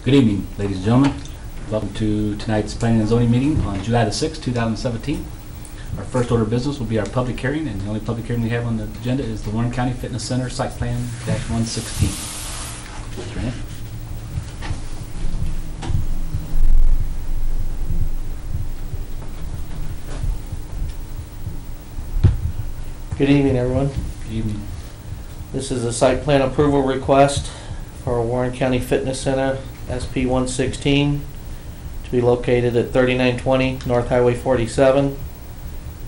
Good evening, ladies and gentlemen. Welcome to tonight's Planning and Zoning meeting on July the 6th, 2017. Our first order of business will be our public hearing, and the only public hearing we have on the agenda is the Warren County Fitness Center Site Plan -116. Mr. Grant. Good evening, everyone. Good evening. This is a site plan approval request for Warren County Fitness Center, SP 116, to be located at 3920 North Highway 47.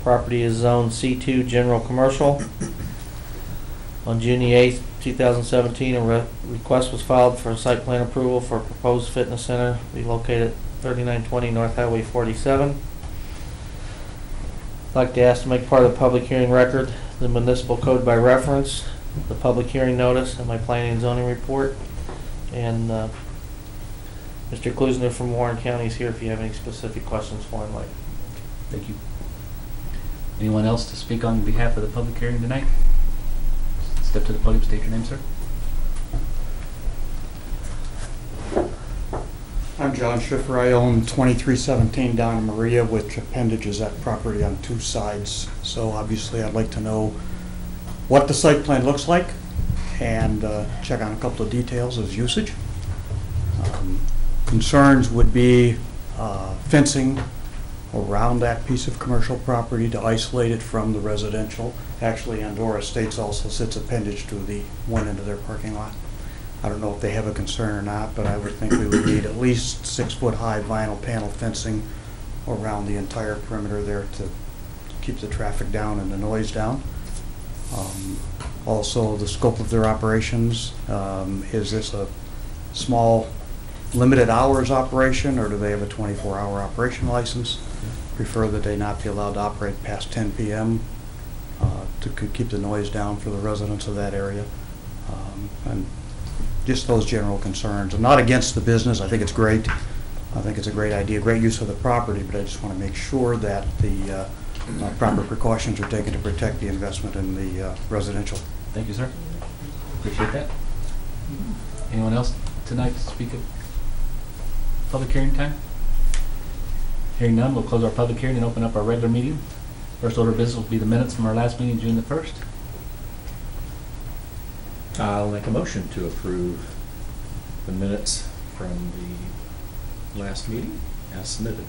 Property is zone C2 General Commercial. On June 8th, 2017, a request was filed for site plan approval for a proposed fitness center to be located at 3920 North Highway 47. I'd like to ask to make part of the public hearing record the municipal code by reference, the public hearing notice, and my planning and zoning report. And Mr. Klusner from Warren County is here if you have any specific questions for him later. Thank you. Anyone else to speak on behalf of the public hearing tonight? Step to the podium, state your name, sir. I'm John Schiffer. I own 2317 Donna Maria, which appendages that property on two sides. So obviously I'd like to know what the site plan looks like and check on a couple of details as usage. Concerns would be fencing around that piece of commercial property to isolate it from the residential. Actually, Andorra Estates also sits appendage to the one end of their parking lot. I don't know if they have a concern or not, but I would think we would need at least 6-foot high vinyl panel fencing around the entire perimeter there to keep the traffic down and the noise down. Also, the scope of their operations, is this a small limited hours operation, or do they have a 24-hour operation license? Prefer that they not be allowed to operate past 10 p.m. To keep the noise down for the residents of that area. And just those general concerns. I'm not against the business. I think it's great. I think it's a great idea, great use of the property, but I just want to make sure that the proper precautions are taken to protect the investment in the residential. Thank you, sir. Appreciate that. Anyone else tonight to speak of public hearing time? Hearing none, we'll close our public hearing and open up our regular meeting. First order of business will be the minutes from our last meeting, June the 1st. I'll make a motion to approve the minutes from the last meeting as submitted.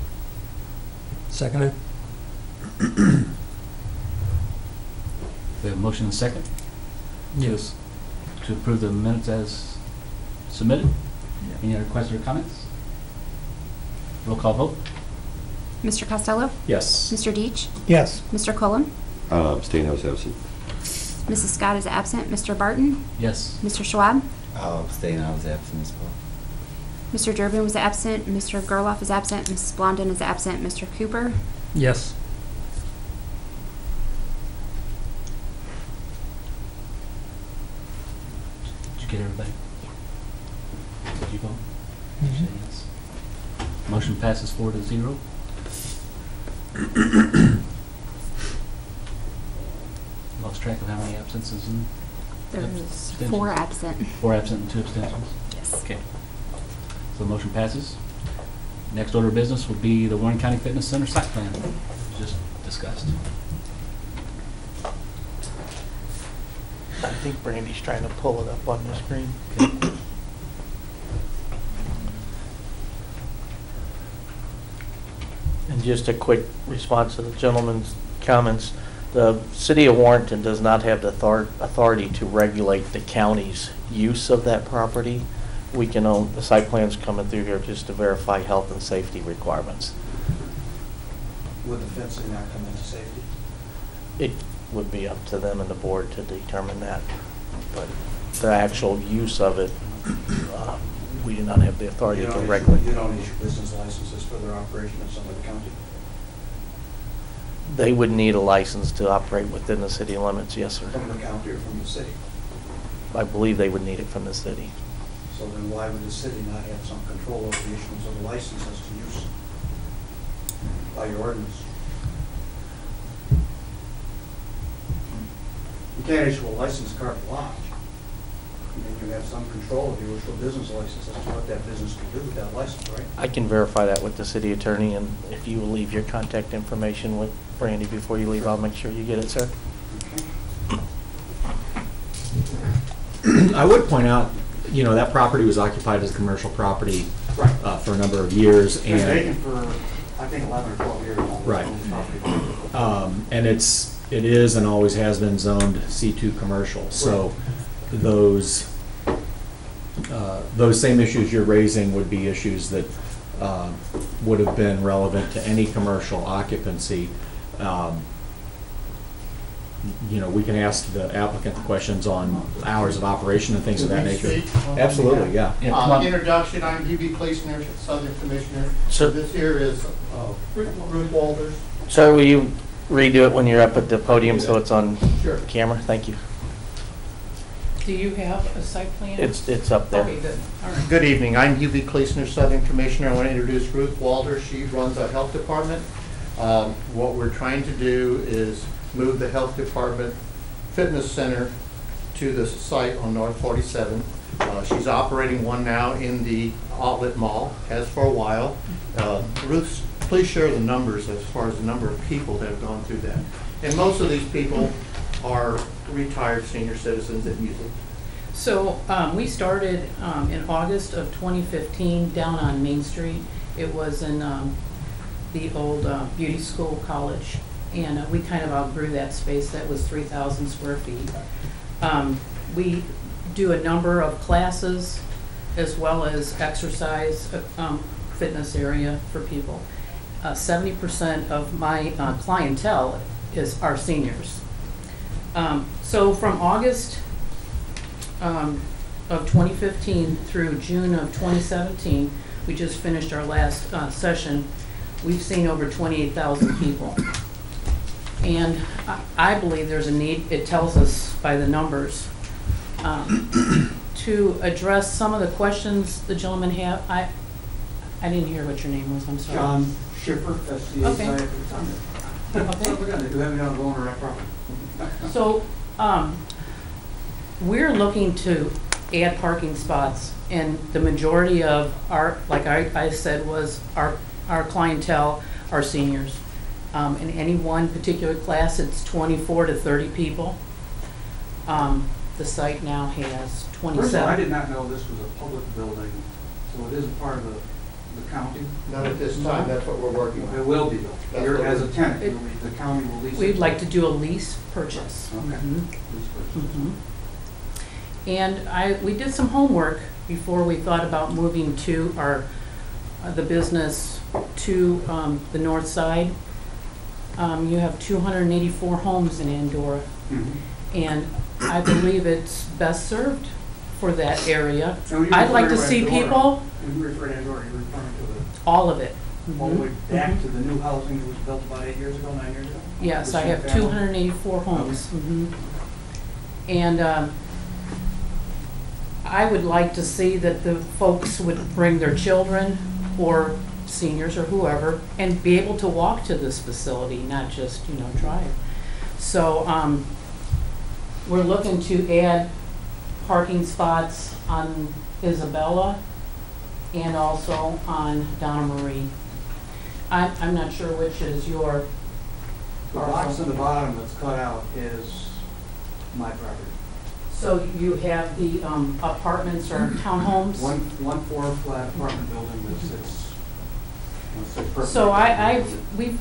Seconded. We have a motion and a second. Yes. To approve the minutes as submitted. Yeah. Any other questions or comments? Roll call vote. Mr. Costello? Yes. Mr. Deitch? Yes. Mr. Cullum? Abstain, I was absent. Mrs. Scott is absent. Mr. Barton? Yes. Mr. Schwab? I'll abstain, I was absent as well. Mr. Durbin was absent. Mr. Gerloff is absent. Mrs. Blondin is absent. Mr. Cooper? Yes. Did you get everybody? Yeah. Did you vote? Mhm. Say yes. Motion passes 4-0. Lost track of how many absences and There's abstentions. 4 absent. 4 absent and 2 abstentions. Yes. Okay. So the motion passes. Next order of business will be the Warren County Fitness Center site plan, just discussed. I think Brandy's trying to pull it up on the screen. And just a quick response to the gentleman's comments. The city of Warrenton does not have the authority to regulate the county's use of that property. We can own, the site plan's coming through here just to verify health and safety requirements. Would the fencing not come into safety? It would be up to them and the board to determine that. But the actual use of it, we do not have the authority to regulate. You don't issue business licenses for their operation in Summit County? They would need a license to operate within the city limits, yes, sir. From the county or from the city? I believe they would need it from the city. So then why would the city not have some control over the issuance of the licenses to use by your ordinance? You can't issue a license carte blanche. And you have some control of your actual business license as to what that business can do with that license, right? I can verify that with the city attorney, and if you will leave your contact information with Brandy before you leave, I'll make sure you get it, sir. I would point out, that property was occupied as commercial property for a number of years, It's been and vacant for, I think, 11 or 12 years. Right. Property. and it is and always has been zoned C2 commercial. So those same issues you're raising would be issues that would have been relevant to any commercial occupancy. We can ask the applicant questions on hours of operation and things of that nature. Absolutely, yeah. Yeah, come on. Introduction, I'm Hubie Clayson, Southern Commissioner. Sir. This here is Ruth Walters. Sir, will you redo it when you're up at the podium so it's on Sure. camera? Thank you. Do you have a site plan? It's up there. Okay, good, all right. Good evening, I'm Hubie Clayson, Southern Commissioner. I want to introduce Ruth Walters. She runs our health department. What we're trying to do is move the health department fitness center to the site on North 47. She's operating one now in the outlet mall, has for a while. Ruth, please share the numbers as far as the number of people that have gone through that. And most of these people are retired senior citizens that use it. So we started in August of 2015 down on Main Street. It was in the old beauty school college. And we kind of outgrew that space. That was 3,000 square feet. We do a number of classes as well as exercise fitness area for people. 70% of my clientele is our seniors. So from August of 2015 through June of 2017, we just finished our last session, we've seen over 28,000 people. And I believe there's a need, it tells us by the numbers, to address some of the questions the gentleman have. I didn't hear what your name was, I'm sorry. John Schiffer, SCA. Okay. Okay. Okay. Do have it on the owner of property. So, we're looking to add parking spots, and the majority of our, like I said, was our clientele, our seniors. In any one particular class, it's 24 to 30 people. The site now has 27. First of all, I did not know this was a public building, so it isn't part of the county. Not at this time, that's what we're working on. It will be though. That's You're, what as a we- tenant, the county will lease it. We'd like to do a lease purchase. Okay. Mhm. Lease purchase. Mhm. And we did some homework before we thought about moving to the business to the north side. You have 284 homes in Andorra, Mhm. and I believe it's best served for that area. So you're I'd like to referring see Andorra. people, When you refer to Andorra, you're referring to all of it. the, all the way Mhm. back to the new housing that was built about 8 years ago, 9 years ago? Yes, The I have same family? 284 homes. Mhm. And I would like to see that the folks would bring their children or seniors or whoever and be able to walk to this facility, not just, drive. So we're looking to add parking spots on Isabella and also on Donna Marie. I'm not sure which is your The box on the bottom that's cut out is my property. So you have the apartments or townhomes? One 4-flat apartment building that sits, perfect. So we've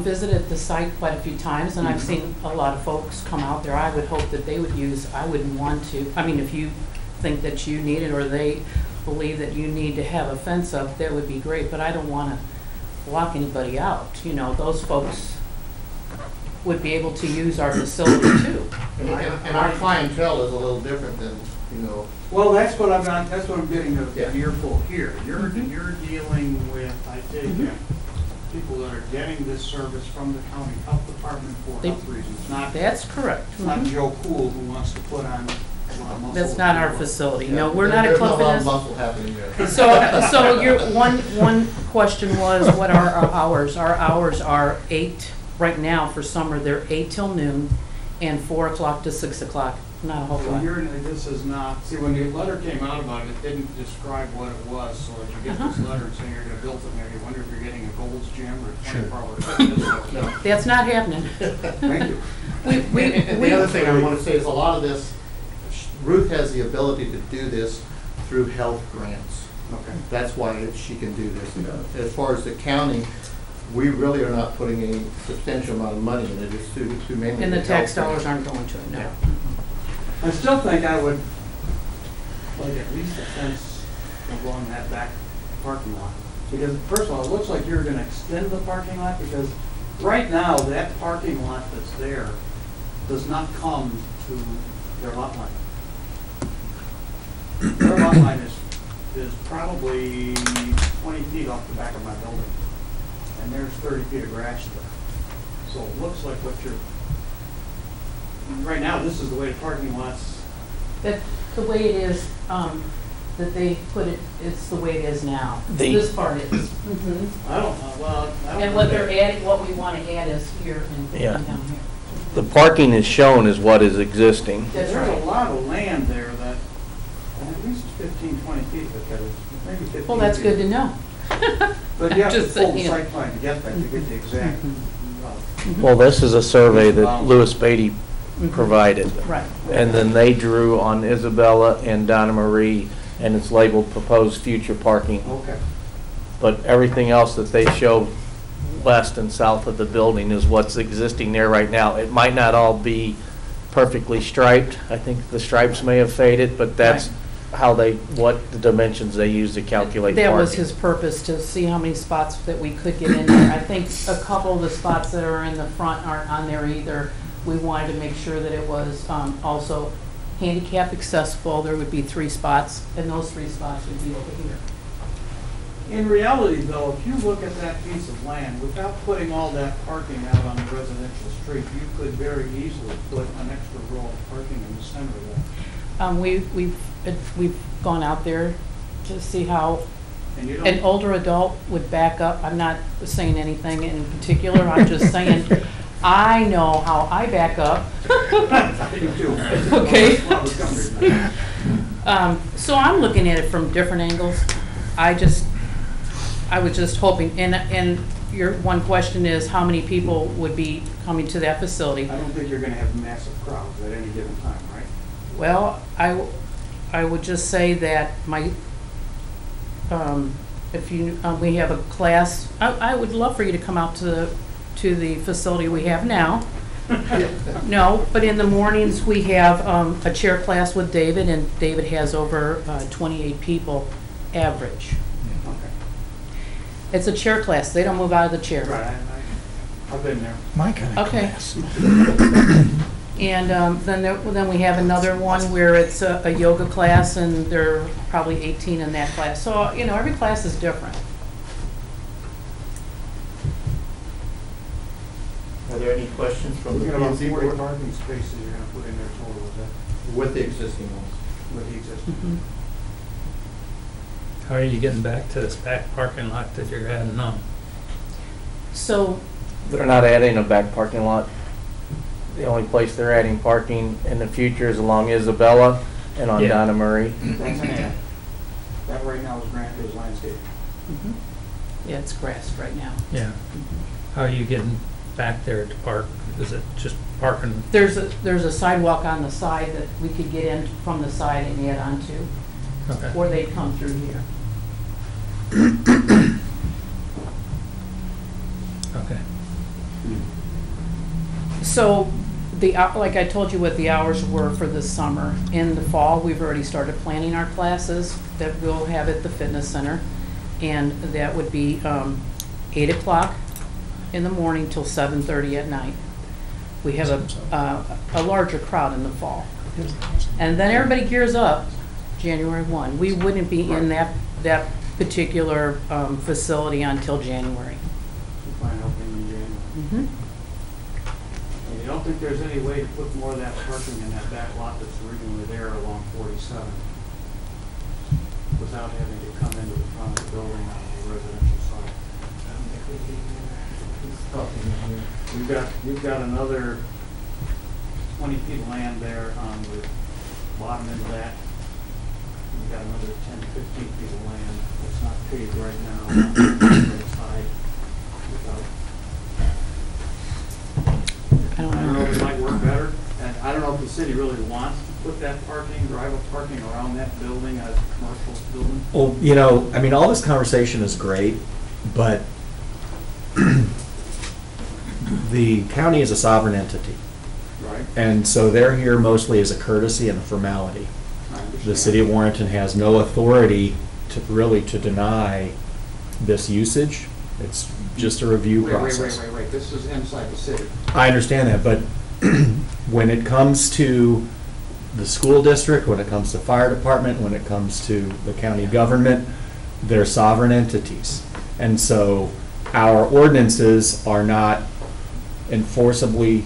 visited the site quite a few times, and I've seen a lot of folks come out there. I would hope that they would I wouldn't want to, if you think that you need it or they believe that you need to have a fence up, that would be great, but I don't want to lock anybody out. Those folks would be able to use our facility too. And our clientele is a little different than, Well, that's what I'm getting Yeah. a earful here. You're Mhm. dealing with, I take Mhm. it, people that are getting this service from the county health department for They- health reasons, not That's correct. not Mhm. Joe Cool who wants to put on muscle. That's not our facility. No, we're not a There's no club lot of fitness. muscle happening there. So your one question was, what are our hours? Our hours are 8, right now for summer, they're 8 till noon and 4 o'clock to 6 o'clock not a whole So lot. this is not, see, when the letter came out about it, it didn't describe what it was, so if you get this letter saying you're gonna build something there, you wonder if you're getting a Gold's Gym or a 24-hour fitness. No. That's not happening. Thank you. And the other thing I want to say is a lot of this, Ruth has the ability to do this through health grants. Okay. That's why she can do this. As far as the county, we really are not putting a substantial amount of money in it. It's through mainly. And the tax health dollars grants. aren't going to it, no. I still think I would like at least a fence along that back parking lot. Because first of all, it looks like you're gonna extend the parking lot, because right now, that parking lot that's there does not come to their lot line. Their lot line is probably 20 feet off the back of my building. And there's 30 feet of grass there. So it looks like what you're, right now, this is the way the parking lots. That, the way it is, that they put it, it's the way it is now. The- This part is. Mhm. I don't know, well, I don't. And what they're adding, what we want to add is here and Yeah. down here. The parking is shown as what is existing. That's There's right. a lot of land there that, at least 15, 20 feet of it, that is, maybe 15 feet. Well, that's good to know. But you have to Just pull the saying. site plan to get that, to get the exact. Well, this is a survey that Louis Beatty Mhm. provided. Right. And then they drew on Isabella and Donna Marie, and it's labeled proposed future parking. Okay. But everything else that they show west and south of the building is what's existing there right now. It might not all be perfectly striped. I think the stripes may have faded, but that's how they, what the dimensions they use to calculate parking. That was his purpose, to see how many spots that we could get in there. I think a couple of the spots that are in the front aren't on there either. We wanted to make sure that it was also handicap accessible. There would be 3 spots, and those 3 spots would be over here. In reality, though, if you look at that piece of land, without putting all that parking out on the residential street, you could very easily put an extra row of parking in the center of that. We've gone out there to see how And you an don't, older adult would back up. I'm not saying anything in particular, I'm just saying, I know how I back up. you do. Okay. Well, it's coming. So I'm looking at it from different angles. I was just hoping, and your one question is, how many people would be coming to that facility? I don't think you're gonna have massive crowds at any given time, right? Well, I would just say that if you, we have a class, I would love for you to come out to the facility we have now. No, but in the mornings, we have a chair class with David, and David has over 28 people average. Okay. It's a chair class, they don't move out of the chair. Right, I've been there. My kind of Okay. class. And then we have another one where it's a yoga class, and there are probably 18 in that class. So, you know, every class is different. Are there any questions from the Looking at about P&Z 40 board parking spaces you're gonna put in there total, is that, with the existing ones? with the existing? Mhm. How are you getting back to this back parking lot that you're adding on? So, They're not adding a back parking lot. The only place they're adding parking in the future is along Isabella and on Yeah. Donna Marie. That's an ad. That right now is granted as landscape. mhm. Yeah, it's grass right now. Yeah. How are you getting back there to park? Is it just parking? There's a sidewalk on the side that we could get in from the side and add onto, Okay. or they'd come through here. Okay. So, like I told you what the hours were for the summer. In the fall, we've already started planning our classes that we'll have at the fitness center. And that would be 8 o'clock in the morning till 7:30 at night. We have a larger crowd in the fall. And then everybody gears up January 1. We wouldn't be in that particular facility until January. You plan on opening in January. Mhm. And you don't think there's any way to put more of that parking in that back lot that's originally there along 47 without having to come into the front of the building on the residential side? You've got another 20 feet of land there on the bottom end of that. We've got another 10, 15 feet of land that's not paved right now on the right side. I don't I don't know if it know. might work better, and I don't know if the city really wants to put that parking, driveway parking around that building as a commercial building. Well, you know, I mean, all this conversation is great, but the county is a sovereign entity. Right. And so they're here mostly as a courtesy and a formality. I understand. The city of Warrenton has no authority to really to deny this usage. It's just a review process. Wait, this is inside the city. I understand that, but when it comes to the school district, when it comes to fire department, when it comes to the county government, they're sovereign entities. And so our ordinances are not enforceably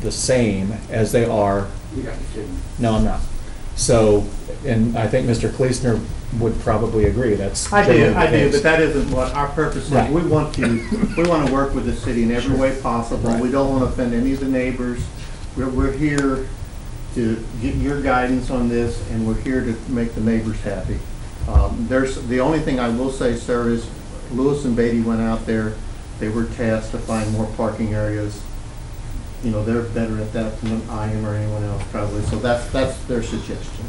the same as they are. You got to be kidding me. No, I'm not. So, and I think Mr. Kleesner would probably agree, that's I generally do, the I do, case. but that isn't what our purpose is. Right. We want to work with the city in every way possible. Right. We don't want to offend any of the neighbors. We're here to get your guidance on this, and we're here to make the neighbors happy. The only thing I will say, sir, is Lewis and Beatty went out there. They were tasked to find more parking areas. You know, they're better at that than I am or anyone else probably, so that's their suggestion.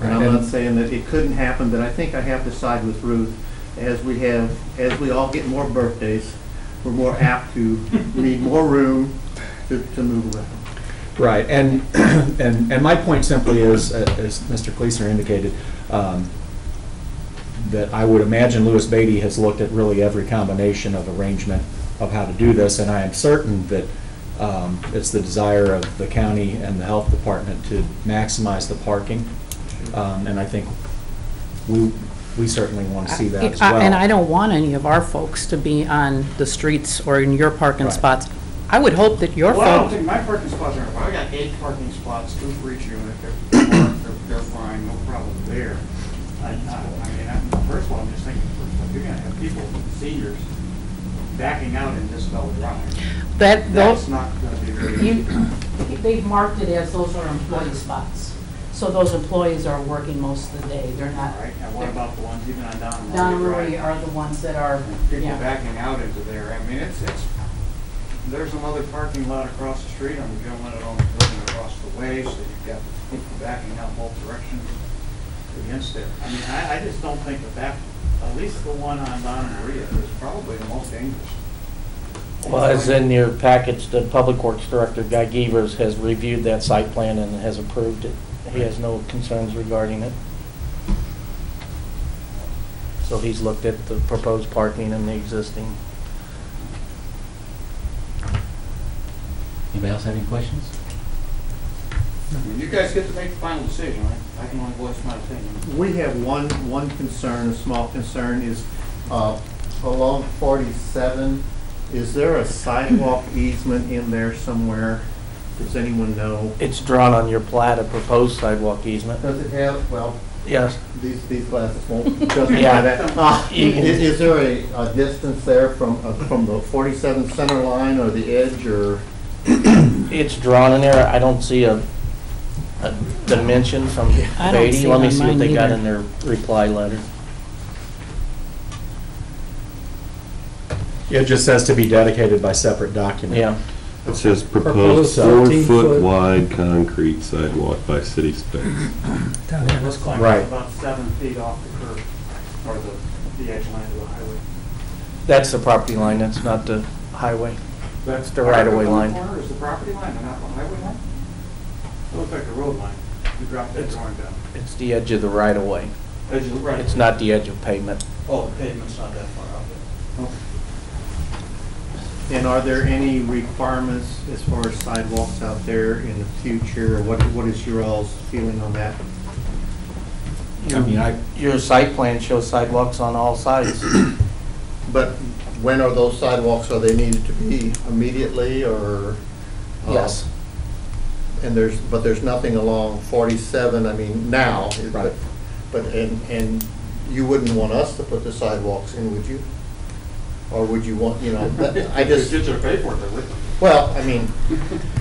And I'm not saying that it couldn't happen, but I think I have to side with Ruth. As we all get more birthdays, we're more apt to need more room to move around. Right, and my point simply is, as Mr. Kleesner indicated, that I would imagine Lewis Beatty has looked at really every combination of arrangement of how to do this, and I am certain that it's the desire of the county and the health department to maximize the parking, and I think we certainly want to see that as well. And I don't want any of our folks to be on the streets or in your parking Right. spots. I would hope that your Well, I don't folks, think my parking spots are, I got 8 parking spots, 2 for each unit, they're fine, no problem there. First of all, I'm just thinking, you're gonna have people, seniors, backing out in Isabel Drive. that, That's those, not gonna be very. they've marked it as those are employee spots. So those employees are working most of the day. They're All not, right, and what about the ones even on Donna Marie? Donna Marie Drive? are the ones that are, People yeah. backing out into there, I mean, there's another parking lot across the street on the gentleman that owns the building across the way, so you've got people backing out both directions against there. I mean, I just don't think that, at least the one on Donna Maria is probably the most dangerous. Well, as in your package, the Public Works Director, Guy Gevers, has reviewed that site plan and has approved it. He has no concerns regarding it. So he's looked at the proposed parking and the existing. Anybody else have any questions? I mean, you guys get to make the final decision, right? I can only voice my opinion. We have one concern, a small concern, is along 47, is there a sidewalk easement in there somewhere? Does anyone know? It's drawn on your plat, a proposed sidewalk easement. Does it have, well, Yes. these glasses won't justify Yeah. that. You can- Is there a distance there from the 47 center line or the edge, or? It's drawn in there. I don't see a dimension from I don't Beatty. see Let it me on see what mine they got either. in their reply letter. It just says to be dedicated by separate document. Yeah. It says Proposed proposed 14 foot. 4-foot wide concrete sidewalk by city specs. Down here. Looks like Right. it's about 7 feet off the curb, or the edge line of the highway. That's the property line. That's not the highway. That's the right-of-way line. The corner is the property line, and not the highway line? It looks like the road line. You dropped that drawing down. It's the edge of the right-of-way. Edge of the right. It's not the edge of pavement. Oh, the pavement's not that far out there. And are there any requirements as far as sidewalks out there in the future? Or what is your all's feeling on that? I mean, Your site plan shows sidewalks on all sides. But when are those sidewalks, are they needed to be immediately, or? Yes. And there's nothing along 47, I mean, now. Right. And you wouldn't want us to put the sidewalks in, would you? Or would you want, I just, Kids are paid for it, they're with them. well, I mean,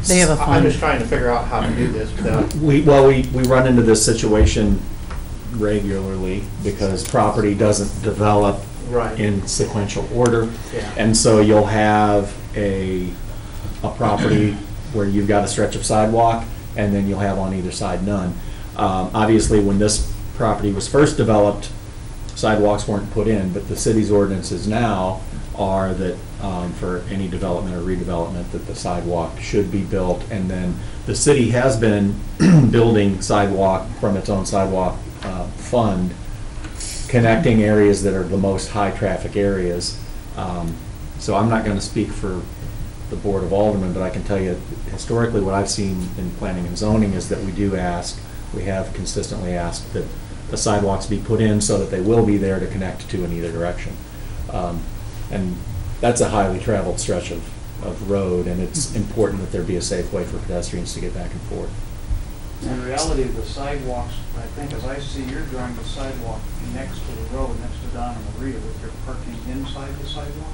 They have a I'm fund. just trying to figure out how to do this without, We run into this situation regularly because property doesn't develop right. in sequential order. Yeah. And so you'll have a property where you've got a stretch of sidewalk, and then you'll have on either side none. Obviously, when this property was first developed, sidewalks weren't put in, but the city's ordinances now are that for any development or redevelopment, that the sidewalk should be built. And then the city has been building sidewalk from its own sidewalk fund, connecting areas that are the most high-traffic areas. So I'm not going to speak for the Board of Aldermen, but I can tell you historically what I've seen in planning and zoning is that we have consistently asked that the sidewalks be put in so that they will be there to connect to in either direction. And that's a highly traveled stretch of road, and it's important that there be a safe way for pedestrians to get back and forth. In reality, the sidewalks, I think as I see, you're drawing the sidewalk next to the road, next to Don and Maria, with your parking inside the sidewalk.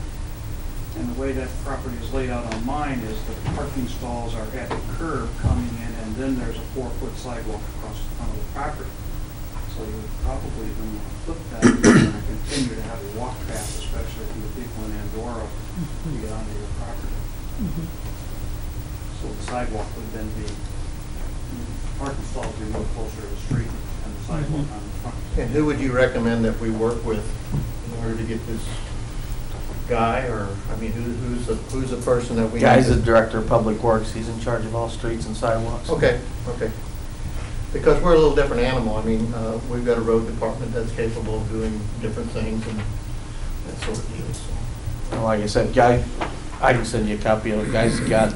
And the way that property is laid out on mine is the parking stalls are at the curb coming in, and then there's a 4-foot sidewalk across the front of the property. So you would probably even want to flip that, if you're going to continue to have a walk path, especially from the people in Andorra to get onto your property. So the sidewalk would then be, parking stalls would be more closer to the street and the sidewalk on the front. And who would you recommend that we work with in order to get this guy, or, I mean, who's the person that we need Guy's to- the Director of Public Works, he's in charge of all streets and sidewalks. Okay. Because we're a little different animal. I mean, we've got a road department that's capable of doing different things and that sort of deal, so. And like I said, Guy, I can send you a copy of it.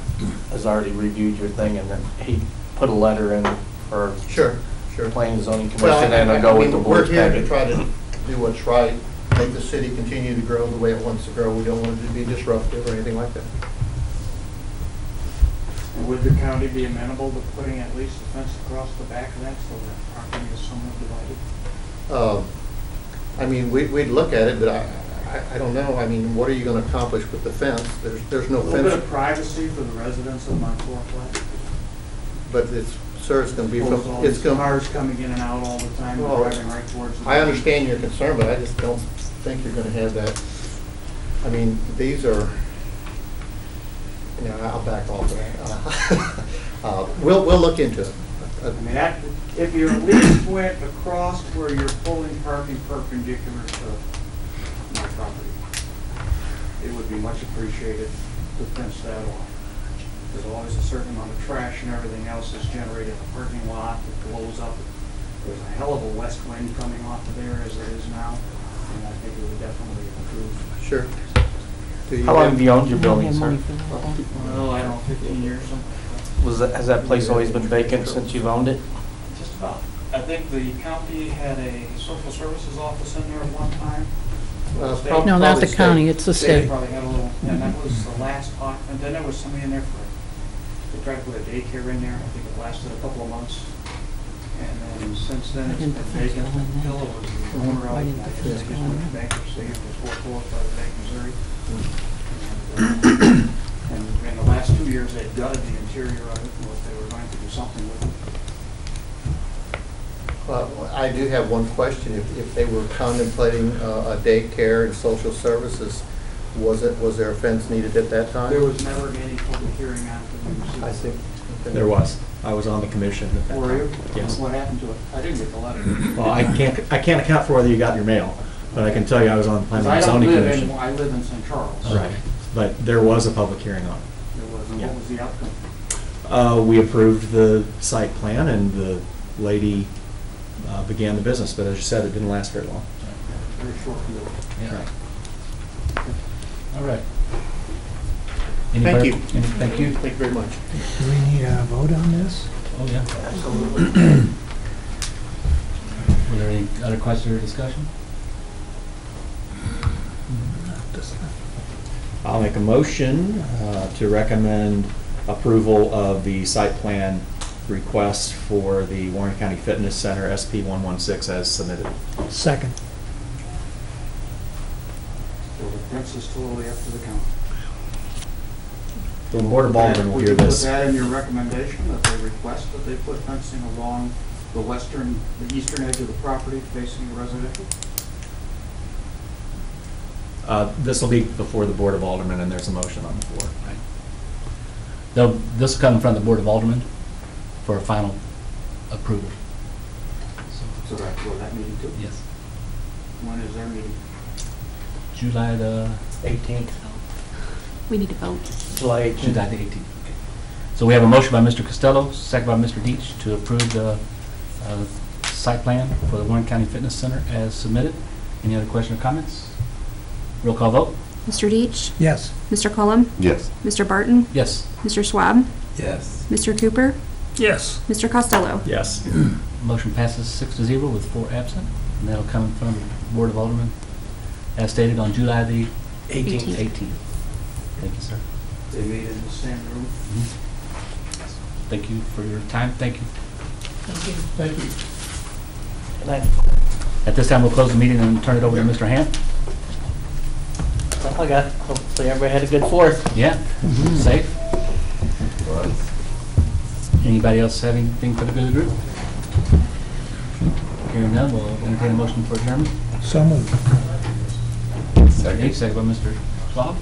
Has already reviewed your thing, and then he put a letter in for Sure. Planning and Zoning Well, Commission, and it'll go with the board's we're here to package. try to do what's right, make the city continue to grow the way it wants to grow. We don't want it to be disruptive or anything like that. And would the county be amenable to putting at least a fence across the back of that so that property is somewhat divided? I mean, we'd look at it, but I don't know. I mean, what are you going to accomplish with the fence? There's no A little bit of fence, privacy for the residents of my floor flat. but it's going to be from, All it's these going. cars coming in and out all the time, Well, driving right towards the. I understand your concern, but I just don't think you're going to have that. I mean, these are, I'll back off of that. We'll look into it. I mean, if you at least went across where you're pulling parking perpendicular to my property, it would be much appreciated to fence that off. There's always a certain amount of trash and everything else that's generated in the parking lot that blows up. There's a hell of a west wind coming off of there as it is now, and I think it would definitely improve. Sure. Do you How long have- have you owned your building, sir? Well, I don't know, 15 years, something like that. Has that place always been vacant since you've owned it? Just about. I think the county had a social services office in there at one time. prob- No, not probably the county, it's the They state. probably had a little, and that was the last occupant. Then there was somebody in there they tried to put a daycare in there. I think it lasted a couple of months. And then since then, it's been vacant. Phil was the owner of it. I think he went to bankruptcy. It was foreclosed by the Bank of Missouri. And in the last 2 years, they gutted the interior of it, and they were going to do something with it. I do have one question. If they were contemplating a daycare and social services, was there a fence needed at that time? There was never any public hearing on it. I see. Okay. There was. I was on the commission at that time. Were you? Yes. What happened to it? I didn't get the letter. Well, I can't account for whether you got your mail, but I can tell you I was on the Planning I and don't Zoning live Commission. in, I live in St. Charles. Right, but there was a public hearing on it. There was, and Yeah. what was the outcome? We approved the site plan, and the lady began the business, but as you said, it didn't last very long. Very short deal. Yeah. All right. Any Thank further- you. Thank you. Thank you very much. Do we need a vote on this? Oh, yeah. Absolutely. Were there any other questions or discussion? I'll make a motion to recommend approval of the site plan request for the Warren County Fitness Center SP 116 as submitted. Second. So the fence is totally up to the county. The Board of Aldermen will Would hear you put this. that in your recommendation, that they request that they put fencing along the eastern edge of the property facing residential? This will be before the Board of Aldermen, and there's a motion on the floor. This will come in front of the Board of Aldermen for a final approval. So that's where that meeting too? Yes. When is their meeting? July the 18th, We need to vote. July 18th. July the 18th. So we have a motion by Mr. Costello, second by Mr. Deitch, to approve the site plan for the Warren County Fitness Center as submitted. Any other question or comments? Roll call vote? Mr. Deitch? Yes. Mr. Cullum? Yes. Mr. Barton? Yes. Mr. Schwab? Yes. Mr. Cooper? Yes. Mr. Costello? Yes. Motion passes 6-0 with 4 absent, and that'll come in front of the Board of Aldermen as stated on July the 18th. 18th. Thank you, sir. They meet in the same room? Thank you for your time. Thank you. Thank you. Thank you. Good night. At this time, we'll close the meeting and turn it over to Mr. Ham. That's all I got. Hopefully everybody had a good 4th. Yeah? Safe? Anybody else have anything for the good of the group? Hearing none, we'll entertain a motion for adjournment. So moved. Second by Mr. Schwab.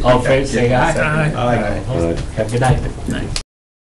All in favor, say aye. Aye. Aye. Have a good night.